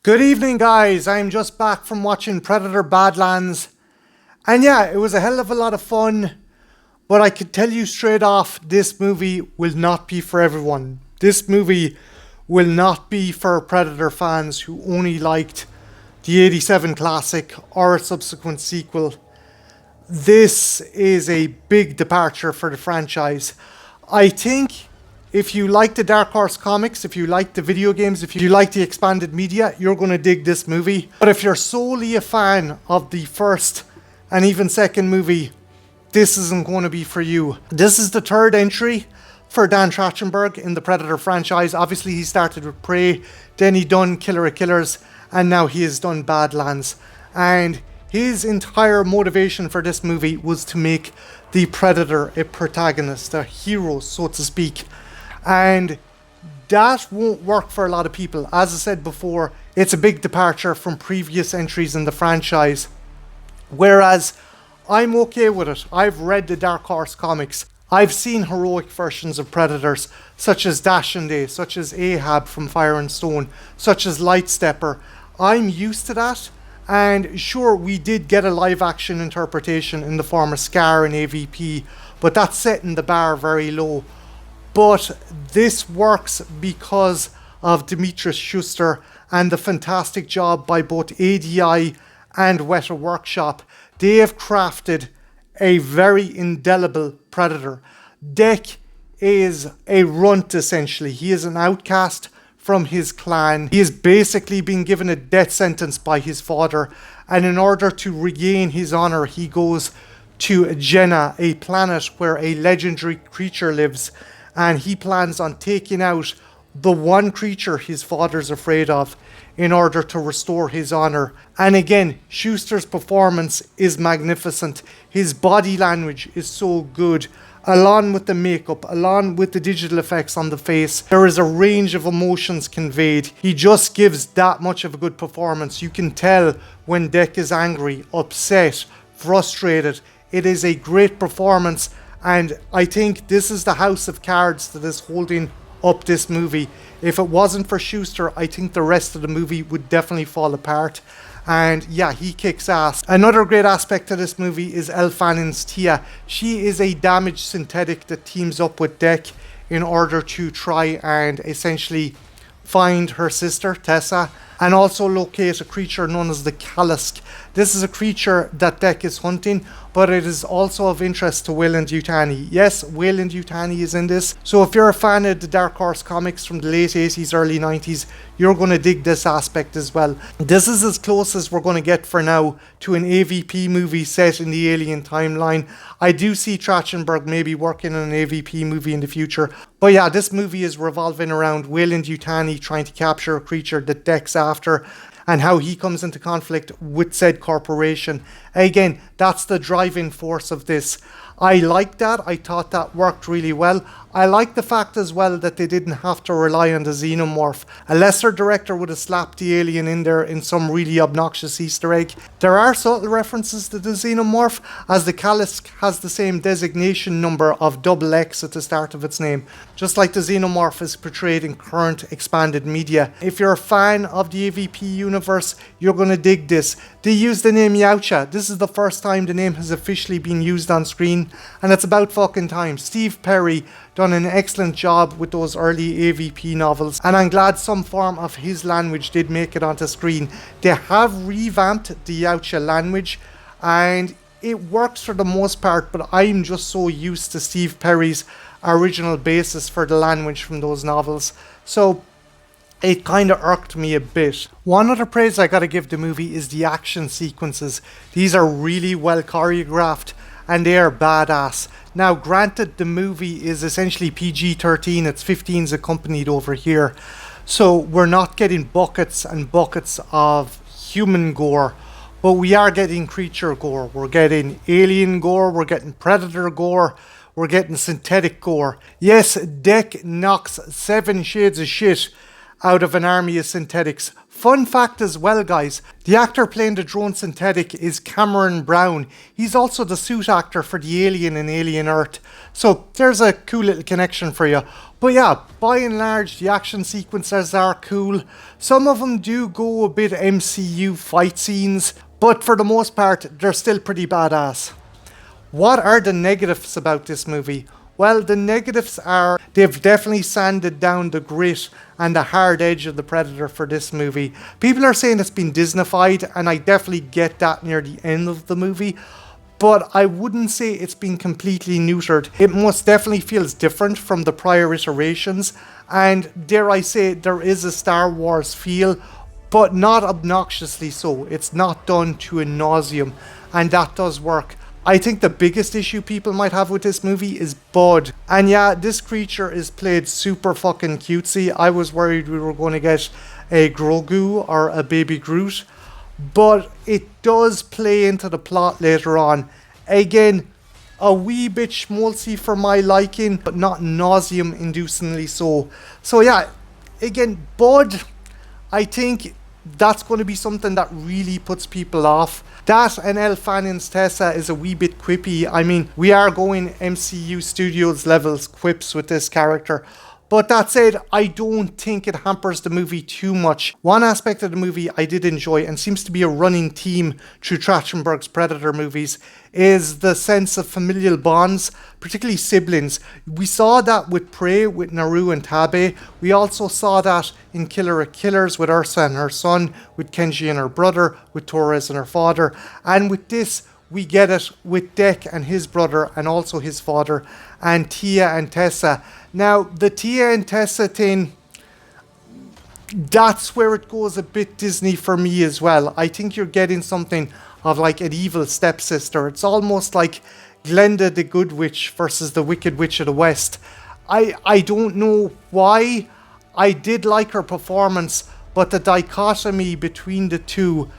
Good evening, guys. I'm just back from watching Predator Badlands. And yeah, it was a hell of a lot of fun. But I could tell you straight off, this movie will not be for everyone. This movie will not be for Predator fans who only liked the 87 classic or a subsequent sequel. This is a big departure for the franchise. I think if you like the Dark Horse comics, if you like the video games, if you like the expanded media, you're going to dig this movie. But if you're solely a fan of the first and even second movie, this isn't going to be for you. This is the third entry for Dan Trachtenberg in the Predator franchise. Obviously, he started with Prey, then he done Killer of Killers, and now he has done Badlands. And his entire motivation for this movie was to make the Predator a protagonist, a hero, so to speak. And that won't work for a lot of people. As I said before, it's a big departure from previous entries in the franchise. Whereas I'm okay with it. I've read the Dark Horse comics. I've seen heroic versions of Predators, such as Dashande, such as Ahab from Fire and Stone, such as Lightstepper. I'm used to that. And sure, we did get a live action interpretation in the form of Scar and AVP, but that's setting the bar very low. But this works because of Demetrius Schuster and the fantastic job by both ADI and Weta Workshop. They have crafted a very indelible Predator. Dec is a runt, essentially. He is an outcast from his clan. He has basically been given a death sentence by his father, and in order to regain his honor, he goes to Jenna, a planet where a legendary creature lives, and he plans on taking out the one creature his father's afraid of in order to restore his honor. And again, Schuster's performance is magnificent. His body language is so good. Along with the makeup, along with the digital effects on the face, there is a range of emotions conveyed. He just gives that much of a good performance. You can tell when Dec is angry, upset, frustrated. It is a great performance. And I think this is the house of cards that is holding up this movie. If it wasn't for Schuster, I think the rest of the movie would definitely fall apart. And yeah, he kicks ass. Another great aspect to this movie is Elle Fanning's Tia. She is a damaged synthetic that teams up with Dec in order to try and essentially find her sister, Tessa, and also locate a creature known as the Callisk. This is a creature that Dec is hunting, but it is also of interest to Weyland-Yutani. Yes, Weyland-Yutani is in this. So if you're a fan of the Dark Horse comics from the late 80s, early 90s, you're going to dig this aspect as well. This is as close as we're going to get for now to an AVP movie set in the Alien timeline. I do see Trachtenberg maybe working on an AVP movie in the future. But yeah, this movie is revolving around Weyland-Yutani trying to capture a creature that Dec's after, and how he comes into conflict with said corporation. Again, that's the driving force of this. I like that. I thought that worked really well. I like the fact as well that they didn't have to rely on the xenomorph. A lesser director would have slapped the alien in there in some really obnoxious Easter egg. There are subtle references to the xenomorph, as the Callisk has the same designation number of XX at the start of its name, just like the xenomorph is portrayed in current expanded media. If you're a fan of the AVP universe, you're going to dig this. They use the name Yautja. This is the first time the name has officially been used on screen, and it's about fucking time. Steve Perry done an excellent job with those early AVP novels, and I'm glad some form of his language did make it onto screen. They have revamped the Yautja language, and it works for the most part, but I'm just so used to Steve Perry's original basis for the language from those novels. So it kind of irked me a bit. One other praise I gotta give the movie is the action sequences. These are really well choreographed, and they are badass. Now, granted, the movie is essentially PG-13, it's 15s accompanied over here, so we're not getting buckets and buckets of human gore, but we are getting creature gore. We're getting alien gore, we're getting predator gore, we're getting synthetic gore. Yes, Dec knocks 7 shades of shit out of an army of synthetics. Fun fact as well, guys, the actor playing the drone synthetic is Cameron Brown. He's also the suit actor for the alien in Alien Earth. So there's a cool little connection for you. But yeah, by and large, the action sequences are cool. Some of them do go a bit MCU fight scenes, but for the most part, they're still pretty badass. What are the negatives about this movie? Well, the negatives are they've definitely sanded down the grit and the hard edge of the Predator for this movie. People are saying it's been Disneyfied, and I definitely get that near the end of the movie, but I wouldn't say it's been completely neutered. It most definitely feels different from the prior iterations, and dare I say, there is a Star Wars feel, but not obnoxiously so. It's not done to a nauseum, and that does work. I think the biggest issue people might have with this movie is Bud. And yeah, this creature is played super fucking cutesy. I was worried we were going to get a Grogu or a baby Groot, but it does play into the plot later on. Again, a wee bit schmaltzy for my liking, but not nauseum-inducingly so. So yeah, again, Bud, I think that's going to be something that really puts people off. That and Elle Fanning's Tessa is a wee bit quippy. I mean, we are going MCU Studios levels quips with this character. But that said, I don't think it hampers the movie too much. One aspect of the movie I did enjoy, and seems to be a running theme through Trachtenberg's Predator movies, is the sense of familial bonds, particularly siblings. We saw that with Prey, with Naru and Tabe. We also saw that in Killer of Killers with Ursa and her son, with Kenji and her brother, with Torres and her father. And with this, we get it with Dek and his brother, and also his father, and Tia and Tessa. Now, the Tia and Tessa thing, that's where it goes a bit Disney for me as well. I think you're getting something of like an evil stepsister. It's almost like Glenda the Good Witch versus the Wicked Witch of the West. I don't know why. I did like her performance, but the dichotomy between the two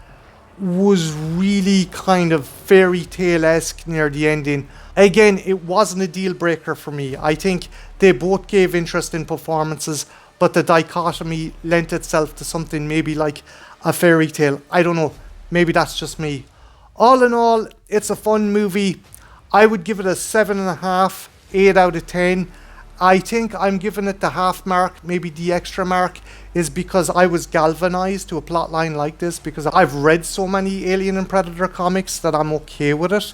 was really kind of fairy tale-esque near the ending. Again, it wasn't a deal breaker for me. I think they both gave interesting performances, but the dichotomy lent itself to something maybe like a fairy tale. I don't know. Maybe that's just me. All in all, it's a fun movie. I would give it a 7.5, 8 out of 10. I think I'm giving it the half mark, maybe the extra mark, is because I was galvanized to a plotline like this, because I've read so many Alien and Predator comics that I'm okay with it.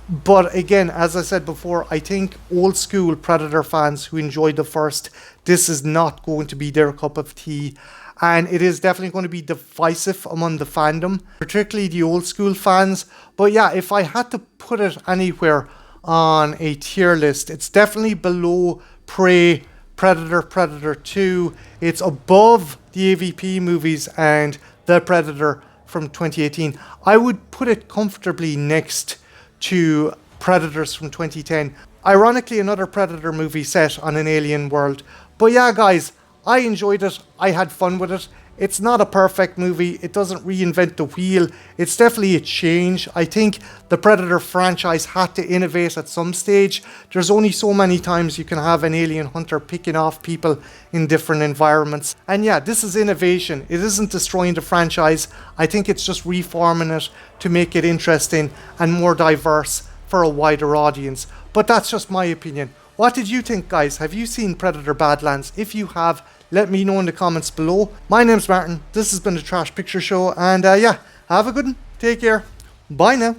But again, as I said before, I think old school Predator fans who enjoyed the first, this is not going to be their cup of tea. And it is definitely going to be divisive among the fandom, particularly the old school fans. But yeah, if I had to put it anywhere on a tier list, it's definitely below Prey, Predator, Predator 2. It's above the AVP movies and The Predator from 2018. I would put it comfortably next to Predators from 2010. Ironically, another Predator movie set on an alien world. But yeah, guys, I enjoyed it. I had fun with it. It's not a perfect movie. It doesn't reinvent the wheel. It's definitely a change. I think the Predator franchise had to innovate at some stage. There's only so many times you can have an alien hunter picking off people in different environments. And yeah, this is innovation. It isn't destroying the franchise. I think it's just reforming it to make it interesting and more diverse for a wider audience. But that's just my opinion. What did you think, guys? Have you seen Predator Badlands? If you have, let me know in the comments below. My name's Martin. This has been the Trash Picture Show. And yeah, have a good one. Take care. Bye now.